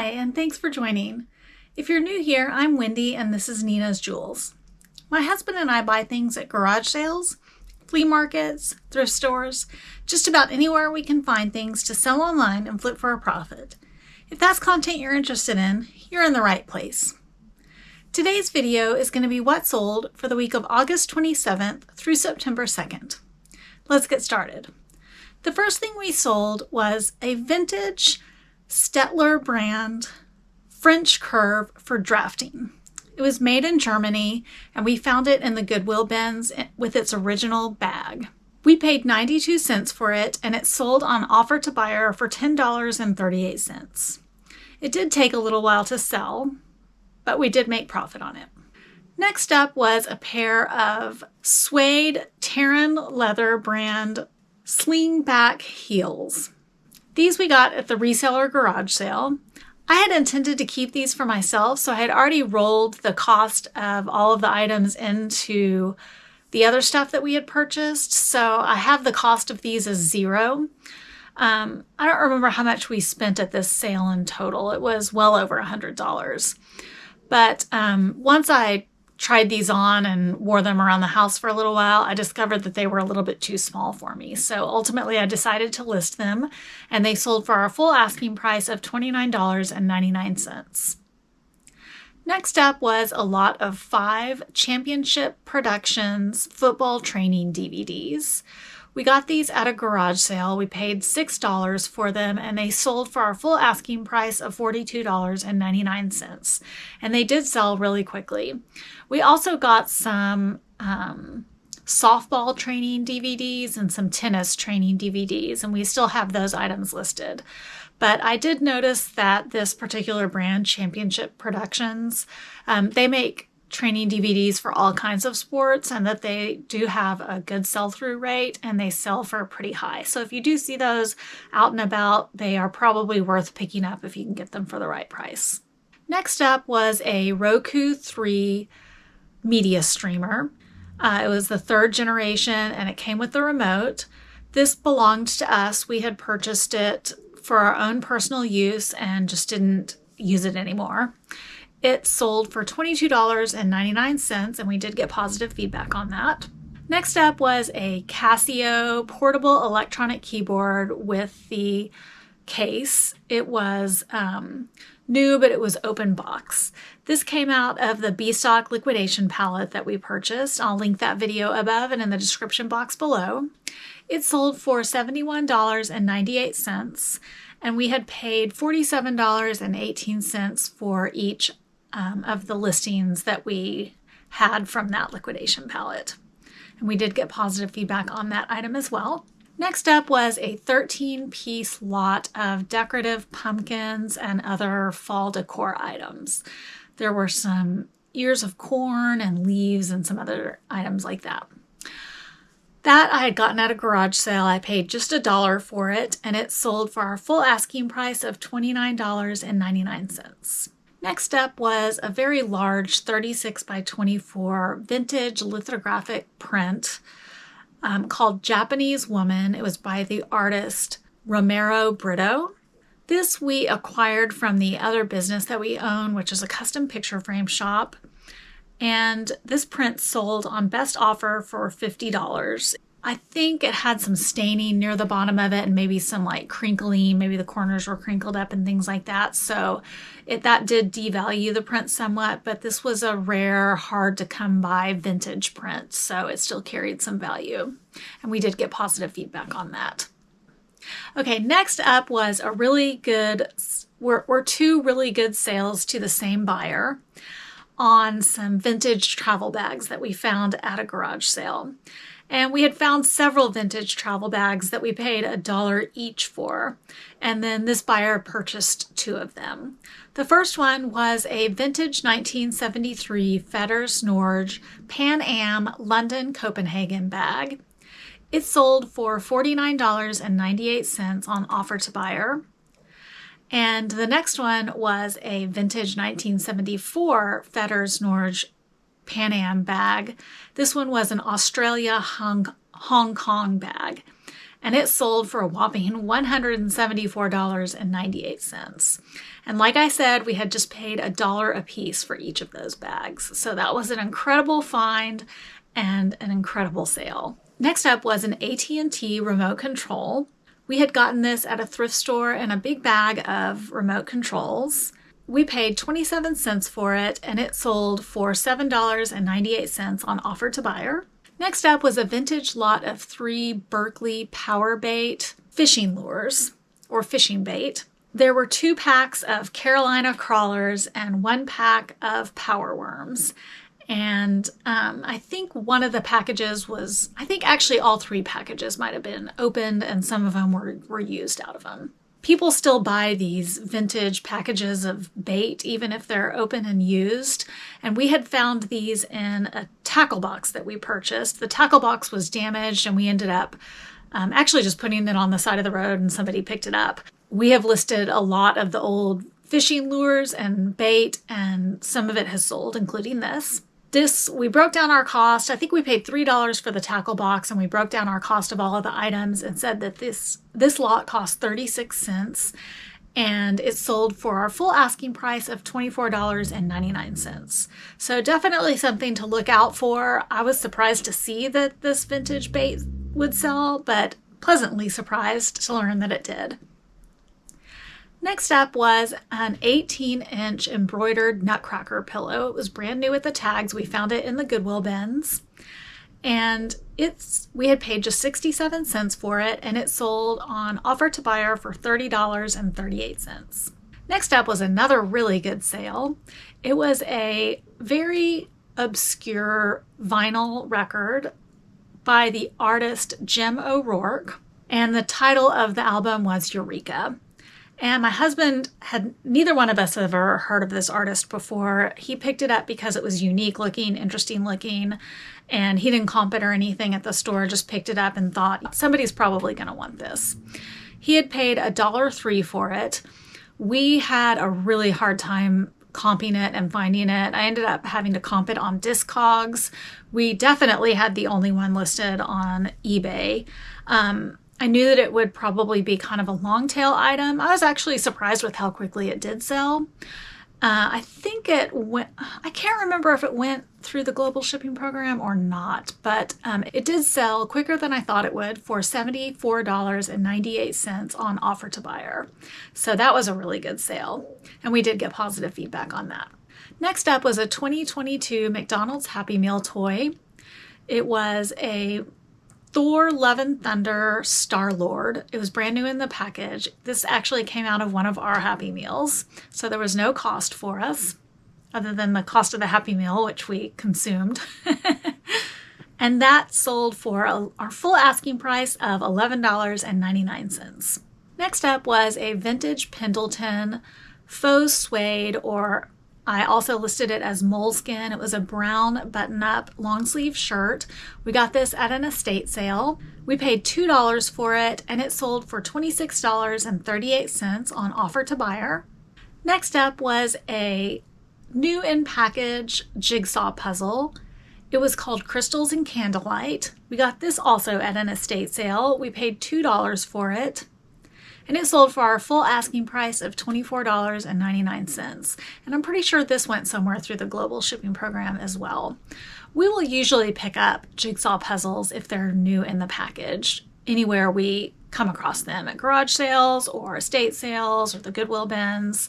Hi, and thanks for joining. If you're new here, I'm Wendy, and this is Nina's Jewels. My husband and I buy things at garage sales, flea markets, thrift stores, just about anywhere we can find things to sell online and flip for a profit. If that's content you're interested in, you're in the right place. Today's video is going to be what sold for the week of August 27th through September 2nd. Let's get started. The first thing we sold was a vintage Stettler brand French curve for drafting. It was made in Germany, and we found it in the Goodwill bins with its original bag. We paid 92 cents for it, and it sold on offer to buyer for $10.38. It did take a little while to sell, but we did make profit on it. Next up was a pair of suede Terran leather brand slingback heels. These we got at the Reseller garage sale. I had intended to keep these for myself, so I had already rolled the cost of all of the items into the other stuff that we had purchased, so I have the cost of these as zero. I don't remember how much we spent at this sale in total. It was well over $100. But once I tried these on and wore them around the house for a little while, I discovered that they were a little bit too small for me. So ultimately I decided to list them, and they sold for our full asking price of $29.99. Next up was a lot of 5 Championship Productions football training DVDs. We got these at a garage sale. We paid $6 for them, and they sold for our full asking price of $42.99. And they did sell really quickly. We also got some softball training DVDs and some tennis training DVDs, and we still have those items listed. But I did notice that this particular brand, Championship Productions, they make training DVDs for all kinds of sports, and that they do have a good sell-through rate, and they sell for pretty high. So if you do see those out and about, they are probably worth picking up if you can get them for the right price. Next up was a Roku 3 media streamer. It was the 3rd generation, and it came with the remote. This belonged to us. We had purchased it for our own personal use and just didn't use it anymore. It sold for $22.99, and we did get positive feedback on that. Next up was a Casio portable electronic keyboard with the case. It was new, but it was open box. This came out of the B-Stock liquidation palette that we purchased. I'll link that video above and in the description box below. It sold for $71.98, and we had paid $47.18 for each of the listings that we had from that liquidation palette. And we did get positive feedback on that item as well. Next up was a 13-piece lot of decorative pumpkins and other fall decor items. There were some ears of corn and leaves and some other items like that. That I had gotten at a garage sale. I paid just $1 for it, and it sold for our full asking price of $29.99. Next up was a very large 36 by 24 vintage lithographic print called Japanese Woman. It was by the artist Romero Brito. This we acquired from the other business that we own, which is a custom picture frame shop. And this print sold on best offer for $50. I think it had some staining near the bottom of it and maybe some like crinkling, maybe the corners were crinkled up and things like that. So that did devalue the print somewhat, but this was a rare, hard to come by vintage print. So it still carried some value, and we did get positive feedback on that. Okay, next up was a really good, were 2 really good sales to the same buyer on some vintage travel bags that we found at a garage sale. And we had found several vintage travel bags that we paid $1 each for. And then this buyer purchased 2 of them. The first one was a vintage 1973 Fetters Norge Pan Am London Copenhagen bag. It sold for $49.98 on offer to buyer. And the next one was a vintage 1974 Fetters Norge Pan Am bag. This one was an Australia Hong Kong bag, and it sold for a whopping $174.98. And like I said, we had just paid $1 a piece for each of those bags. So that was an incredible find and an incredible sale. Next up was an AT&T remote control. We had gotten this at a thrift store in a big bag of remote controls. We paid 27 cents for it, and it sold for $7.98 on offer to buyer. Next up was a vintage lot of 3 Berkeley power bait fishing lures, or fishing bait. There were 2 packs of Carolina crawlers and 1 pack of power worms. And I think one of the packages was, I think actually all 3 packages might have been opened, and some of them were used out of them. People still buy these vintage packages of bait, even if they're open and used. And we had found these in a tackle box that we purchased. The tackle box was damaged, and we ended up actually just putting it on the side of the road, and somebody picked it up. We have listed a lot of the old fishing lures and bait, and some of it has sold, including this. We broke down our cost. I think we paid $3 for the tackle box, and we broke down our cost of all of the items and said that this lot cost 36 cents, and it sold for our full asking price of $24.99. So definitely something to look out for. I was surprised to see that this vintage bait would sell, but pleasantly surprised to learn that it did. Next up was an 18-inch embroidered nutcracker pillow. It was brand new with the tags. We found it in the Goodwill bins. And we had paid just 67 cents for it, and it sold on offer to buyer for $30.38. Next up was another really good sale. It was a very obscure vinyl record by the artist Jim O'Rourke, and the title of the album was Eureka. And my husband neither one of us had ever heard of this artist before. He picked it up because it was unique looking, interesting looking, and he didn't comp it or anything at the store, just picked it up and thought, somebody's probably going to want this. He had paid $1.03 for it. We had a really hard time comping it and finding it. I ended up having to comp it on Discogs. We definitely had the only one listed on eBay. I knew that it would probably be kind of a long tail item. I was actually surprised with how quickly it did sell. I think it went, I can't remember if it went through the global shipping program or not, but it did sell quicker than I thought it would for $74.98 on offer to buyer. So that was a really good sale, and we did get positive feedback on that. Next up was a 2022 McDonald's Happy Meal toy. It was a Thor Love and Thunder Star-Lord. It was brand new in the package. This actually came out of one of our Happy Meals, so there was no cost for us other than the cost of the Happy Meal, which we consumed. And that sold for our full asking price of $11.99. Next up was a vintage Pendleton faux suede, or I also listed it as moleskin. It was a brown button-up long-sleeve shirt. We got this at an estate sale. We paid $2 for it, and it sold for $26.38 on offer to buyer. Next up was a new in package jigsaw puzzle. It was called Crystals and Candlelight. We got this also at an estate sale. We paid $2 for it, and it sold for our full asking price of $24.99. And I'm pretty sure this went somewhere through the global shipping program as well. We will usually pick up jigsaw puzzles if they're new in the package anywhere we come across them, at garage sales or estate sales or the Goodwill bins,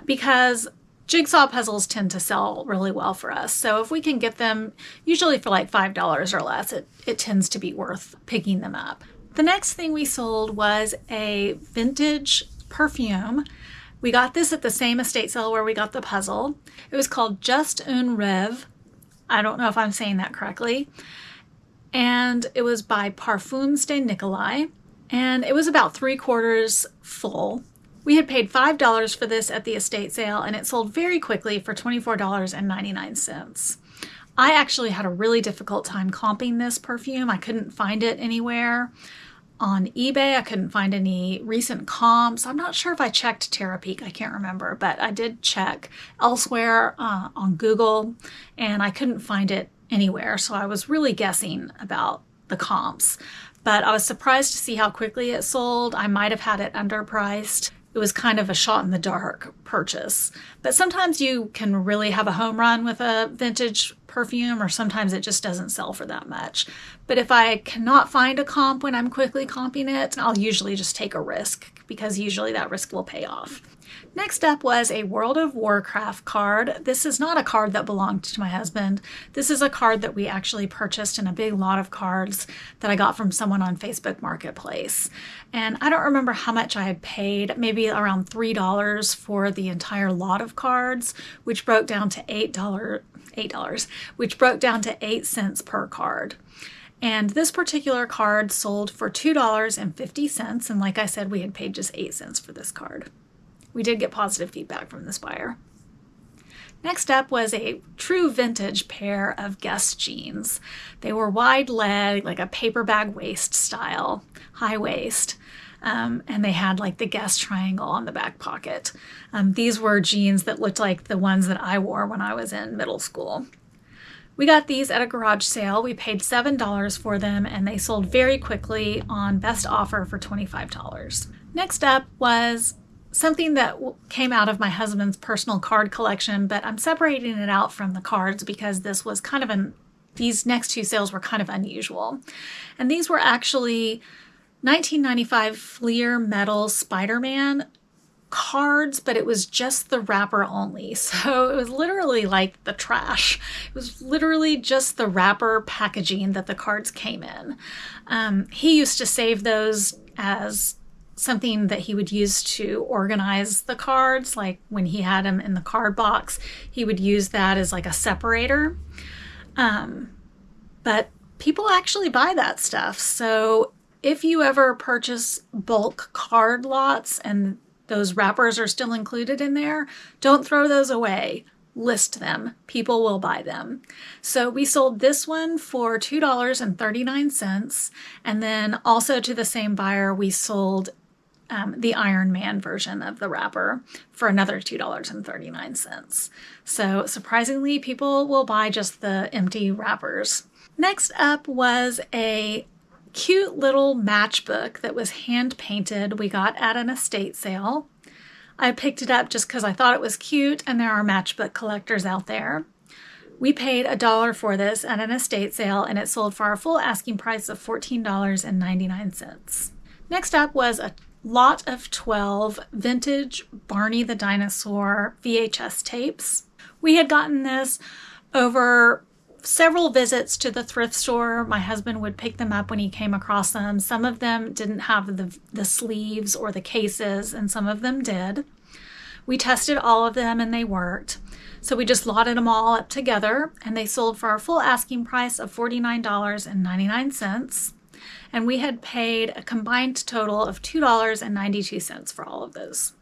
because jigsaw puzzles tend to sell really well for us. So if we can get them, usually for like $5 or less, it tends to be worth picking them up. The next thing we sold was a vintage perfume. We got this at the same estate sale where we got the puzzle. It was called Just Un Rêve. I don't know if I'm saying that correctly. And it was by Parfums de Nicolai. And it was about 3/4 full. We had paid $5 for this at the estate sale, and it sold very quickly for $24.99. I actually had a really difficult time comping this perfume. I couldn't find it anywhere. On eBay, I couldn't find any recent comps. I'm not sure if I checked Terapeak. I can't remember, but I did check elsewhere on Google, and I couldn't find it anywhere. So I was really guessing about the comps. But I was surprised to see how quickly it sold. I might have had it underpriced. It was kind of a shot in the dark purchase. But sometimes you can really have a home run with a vintage perfume, or sometimes it just doesn't sell for that much. But if I cannot find a comp when I'm quickly comping it, I'll usually just take a risk, because usually that risk will pay off. Next up was a World of Warcraft card. This is not a card that belonged to my husband. This is a card that we actually purchased in a big lot of cards that I got from someone on Facebook Marketplace. And I don't remember how much I had paid, maybe around $3 for the entire lot of cards, which broke down to $8, which broke down to 8 cents per card. And this particular card sold for $2.50. And like I said, we had paid just 8 cents for this card. We did get positive feedback from this buyer. Next up was a true vintage pair of Guess jeans. They were wide leg, like a paper bag waist style, high waist. And they had like the Guess triangle on the back pocket. These were jeans that looked like the ones that I wore when I was in middle school. We got these at a garage sale. We paid $7 for them, and they sold very quickly on best offer for $25. Next up was something that came out of my husband's personal card collection, but I'm separating it out from the cards because this was kind of these next two sales were kind of unusual. And these were actually 1995 Flea metal Spider-Man cards, but it was just the wrapper only. So it was literally like the trash. It was literally just the wrapper packaging that the cards came in. He used to save those as something that he would use to organize the cards. Like when he had them in the card box, he would use that as like a separator. But people actually buy that stuff. So if you ever purchase bulk card lots and those wrappers are still included in there, don't throw those away. List them. People will buy them. So we sold this one for $2.39. And then also to the same buyer, we sold the Iron Man version of the wrapper for another $2.39. So surprisingly, people will buy just the empty wrappers. Next up was a cute little matchbook that was hand painted. We got at an estate sale. I picked it up just because I thought it was cute, and there are matchbook collectors out there. We paid $1 for this at an estate sale, and it sold for our full asking price of $14.99. Next up was a lot of 12 vintage Barney the Dinosaur VHS tapes. We had gotten this over several visits to the thrift store. My husband would pick them up when he came across them. Some of them didn't have the sleeves or the cases, and some of them did. We tested all of them and they worked. So we just lotted them all up together, and they sold for our full asking price of $49.99. And we had paid a combined total of $2.92 for all of those.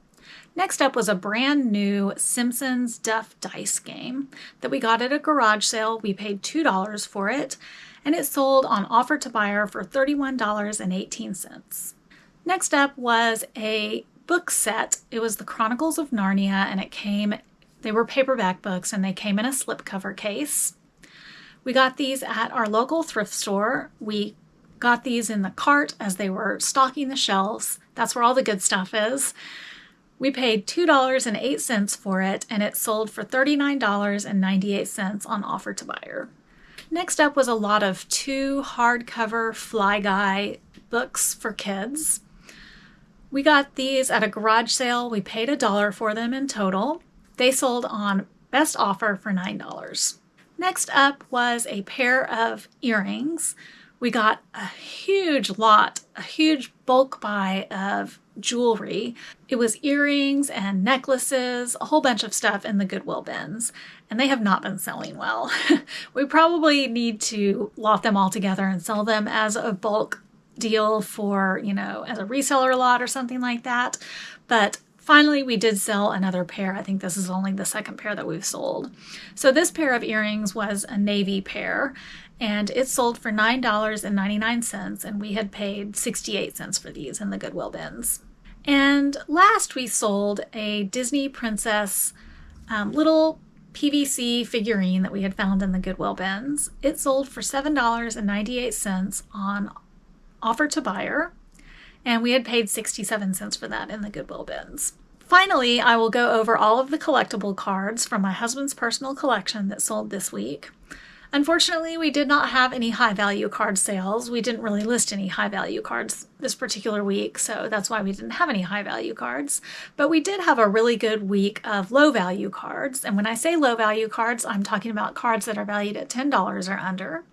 Next up was a brand new Simpsons Duff Dice game that we got at a garage sale. We paid $2 for it, and it sold on offer to buyer for $31.18. Next up was a book set. It was the Chronicles of Narnia, and they were paperback books, and they came in a slipcover case. We got these at our local thrift store. We got these in the cart as they were stocking the shelves. That's where all the good stuff is. We paid $2.08 for it, and it sold for $39.98 on offer to buyer. Next up was a lot of 2 hardcover Fly Guy books for kids. We got these at a garage sale. We paid $1 for them in total. They sold on best offer for $9. Next up was a pair of earrings. We got a huge bulk buy of jewelry. It was earrings and necklaces, a whole bunch of stuff in the Goodwill bins, and they have not been selling well. We probably need to lot them all together and sell them as a bulk deal for, as a reseller lot or something like that. But finally, we did sell another pair. I think this is only the second pair that we've sold. So this pair of earrings was a navy pair, and it sold for $9.99, and we had paid 68 cents for these in the Goodwill bins. And last we sold a Disney princess little PVC figurine that we had found in the Goodwill bins. It sold for $7.98 on offer to buyer, and we had paid 67 cents for that in the Goodwill bins. Finally, I will go over all of the collectible cards from my husband's personal collection that sold this week. Unfortunately, we did not have any high-value card sales. We didn't really list any high-value cards this particular week, so that's why we didn't have any high-value cards. But we did have a really good week of low-value cards. And when I say low-value cards, I'm talking about cards that are valued at $10 or under.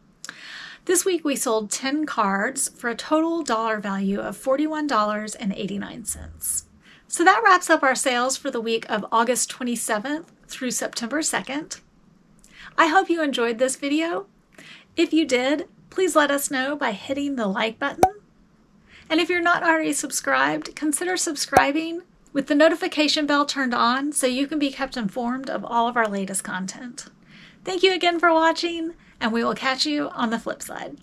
This week we sold 10 cards for a total dollar value of $41.89. So that wraps up our sales for the week of August 27th through September 2nd. I hope you enjoyed this video. If you did, please let us know by hitting the like button. And if you're not already subscribed, consider subscribing with the notification bell turned on so you can be kept informed of all of our latest content. Thank you again for watching, and we will catch you on the flip side.